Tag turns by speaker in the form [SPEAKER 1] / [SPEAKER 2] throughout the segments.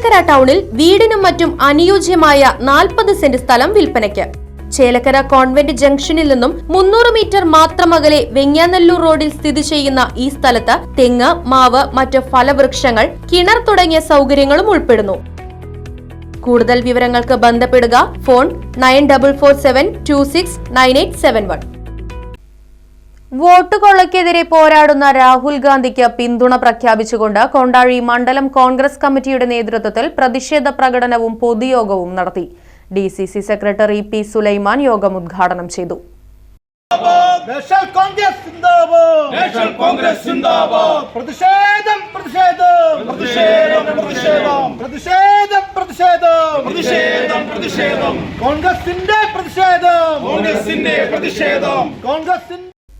[SPEAKER 1] ചേലക്കര ടൗണിൽ വീടിനും മറ്റും അനുയോജ്യമായ 40 സെന്റ് സ്ഥലം വിൽപ്പനയ്ക്ക്. ചേലക്കര കോൺവെന്റ് ജംഗ്ഷനിൽ നിന്നും 300 മീറ്റർ മാത്രം അകലെ വെങ്ങാനല്ലൂർ റോഡിൽ സ്ഥിതി ചെയ്യുന്ന ഈ സ്ഥലത്ത് തെങ്ങ്, മാവ്, മറ്റ് ഫലവൃക്ഷങ്ങൾ, കിണർ തുടങ്ങിയ സൗകര്യങ്ങളും ഉൾപ്പെടുന്നു. കൂടുതൽ വിവരങ്ങൾക്ക് ബന്ധപ്പെടുക. ഫോൺ 9447269871. വോട്ട് കൊള്ളയ്ക്കെതിരെ പോരാടുന്ന രാഹുൽ ഗാന്ധിക്ക് പിന്തുണ പ്രഖ്യാപിച്ചുകൊണ്ട് കൊണ്ടാഴി മണ്ഡലം കോൺഗ്രസ് കമ്മിറ്റിയുടെ നേതൃത്വത്തിൽ പ്രതിഷേധ പ്രകടനവും പൊതുയോഗവും നടത്തി. DCC secretary P. സുലൈമാൻ യോഗം ഉദ്ഘാടനം ചെയ്തു.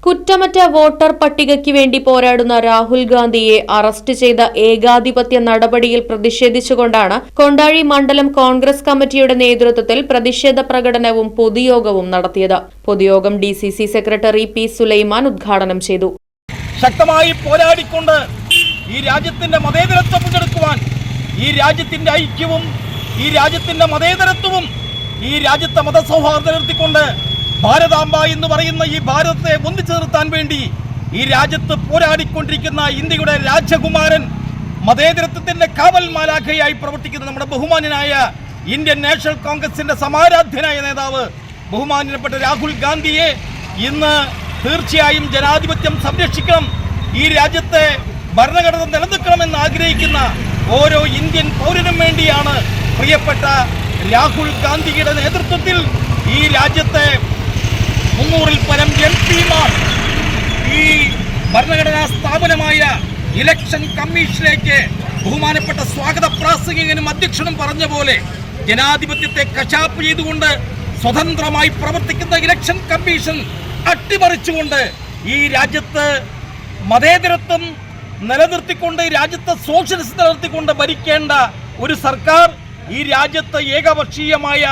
[SPEAKER 1] കുറ്റമറ്റ വോട്ടർ പട്ടികയ്ക്ക് വേണ്ടി പോരാടുന്ന രാഹുൽ ഗാന്ധിയെ അറസ്റ്റ് ചെയ്ത ഏകാധിപത്യ നടപടിയിൽ പ്രതിഷേധിച്ചുകൊണ്ടാണ് കൊണ്ടാഴി മണ്ഡലം കോൺഗ്രസ് കമ്മിറ്റിയുടെ നേതൃത്വത്തിൽ പ്രതിഷേധ പ്രകടനവും പൊതുയോഗവും നടത്തിയത്. പൊതുയോഗം DCC സെക്രട്ടറി P. സുലൈമാൻ ഉദ്ഘാടനം ചെയ്തു.
[SPEAKER 2] ശക്തമായി പോരാടിക്കൊണ്ട് ഈ രാജ്യത്തിന്റെ മതേതരത്വം മുതലെടുക്കുവാൻ, ഈ രാജ്യത്തിന്റെ ഐക്യവും ഈ രാജ്യത്തിന്റെ മതേതരത്വവും ഈ രാജ്യത്തെ മതസൗഹാർദ്ദം നിലനിർത്തിക്കൊണ്ട് ഭാരതാംബ എന്ന് പറയുന്ന ഈ ഭാരതത്തെ ഒന്നിച്ചു നിർത്താൻ വേണ്ടി ഈ രാജ്യത്ത് പോരാടിക്കൊണ്ടിരിക്കുന്ന ഇന്ത്യയുടെ രാജകുമാരൻ, മതേതരത്വത്തിന്റെ കാവൽ മാലാഖയായി പ്രവർത്തിക്കുന്ന നമ്മുടെ ബഹുമാന്യനായ ഇന്ത്യൻ നാഷണൽ കോൺഗ്രസിന്റെ സമാരാധ്യനായ നേതാവ് ബഹുമാന്യപ്പെട്ട രാഹുൽ ഗാന്ധിയെ ഇന്ന് തീർച്ചയായും ജനാധിപത്യം സംരക്ഷിക്കണം, ഈ രാജ്യത്തെ ഭരണഘടന നിലനിൽക്കണമെന്ന് ആഗ്രഹിക്കുന്ന ഓരോ ഇന്ത്യൻ പൗരനും വേണ്ടിയാണ് പ്രിയപ്പെട്ട രാഹുൽ ഗാന്ധിയുടെ നേതൃത്വത്തിൽ ഈ രാജ്യത്തെ 300-ൽ പരം MP-മാർ ഈ ഭരണഘടനാ സ്ഥാപനമായ ഇലക്ഷൻ കമ്മീഷനിലേക്ക് ബഹുമാനപ്പെട്ട സ്വാഗത പ്രാസംഗികനും അധ്യക്ഷനും പറഞ്ഞ പോലെ ജനാധിപത്യത്തെ കശാപ്പ് ചെയ്തുകൊണ്ട് സ്വതന്ത്രമായി പ്രവർത്തിക്കുന്ന ഇലക്ഷൻ കമ്മീഷൻ അട്ടിമറിച്ചുകൊണ്ട് ഈ രാജ്യത്ത് മതേതരത്വം നിലനിർത്തിക്കൊണ്ട്, രാജ്യത്തെ സോഷ്യലിസ്റ്റ് നിലനിർത്തിക്കൊണ്ട് ഭരിക്കേണ്ട ഒരു സർക്കാർ ഈ രാജ്യത്ത് ഏകപക്ഷീയമായ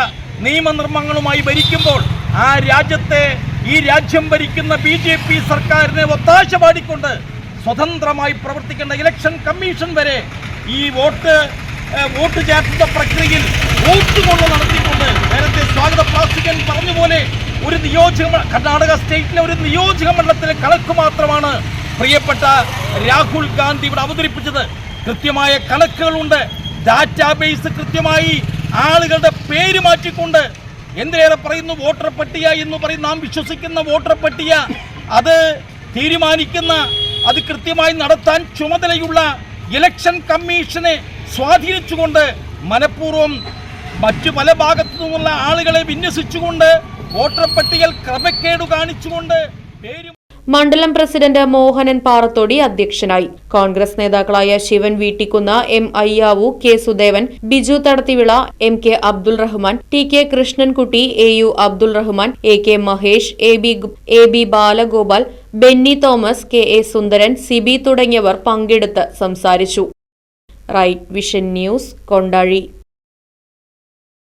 [SPEAKER 2] നിയമനിർമ്മാണങ്ങളുമായി ഭരിക്കുമ്പോൾ ആ രാജ്യത്തെ ഈ രാജ്യം ഭരിക്കുന്ന BJP സർക്കാരിനെ ഒത്താശ പാടിക്കൊണ്ട് സ്വതന്ത്രമായി പ്രവർത്തിക്കേണ്ട ഇലക്ഷൻ കമ്മീഷൻ വരെ ഈ വോട്ട് ചേർത്ത പ്രക്രിയയിൽ വോട്ട് കൊണ്ട് നടത്തിക്കൊണ്ട് നേരത്തെ സ്വാഗത പ്രാസംഗികൻ പറഞ്ഞതുപോലെ ഒരു കർണാടക സ്റ്റേറ്റിലെ ഒരു നിയോജക മണ്ഡലത്തിലെ കണക്ക് മാത്രമാണ് പ്രിയപ്പെട്ട രാഹുൽ ഗാന്ധി ഇവിടെ അവതരിപ്പിച്ചത്. കൃത്യമായ കണക്കുകളുണ്ട്, ഡാറ്റാബേസ് കൃത്യമായി ആളുകളുടെ പേര് മാറ്റിക്കൊണ്ട് എന്തിനേറെ പറയുന്നു വോട്ടർ പട്ടിക എന്ന് പറയും. നാം വിശ്വസിക്കുന്ന വോട്ടർ പട്ടിക അത് തീരുമാനിക്കുന്ന, അത് കൃത്യമായി നടത്താൻ ചുമതലയുള്ള ഇലക്ഷൻ കമ്മീഷനെ സ്വാധീനിച്ചുകൊണ്ട് മനഃപൂർവ്വം മറ്റു പല ഭാഗത്തു നിന്നുള്ള ആളുകളെ വിന്യസിച്ചുകൊണ്ട് വോട്ടർ പട്ടികയിൽ ക്രമക്കേടു കാണിച്ചുകൊണ്ട് പേര്.
[SPEAKER 1] മണ്ഡലം പ്രസിഡന്റ് മോഹനൻ പാറത്തോടി അധ്യക്ഷനായി. കോൺഗ്രസ് നേതാക്കളായ Sivan Veettikkunna, M. Ayyavu, K. Sudevan, Biju Thadathivila, MK. Abdul Rahman, TK. Krishnankutty, AU. Abdul Rahman, AK. Mahesh, AB. Balagopal, Benny Thomas, KA. Sundaran, Siby തുടങ്ങിയവർ പങ്കെടുത്ത് സംസാരിച്ചു. Right vision news, Kondazhy.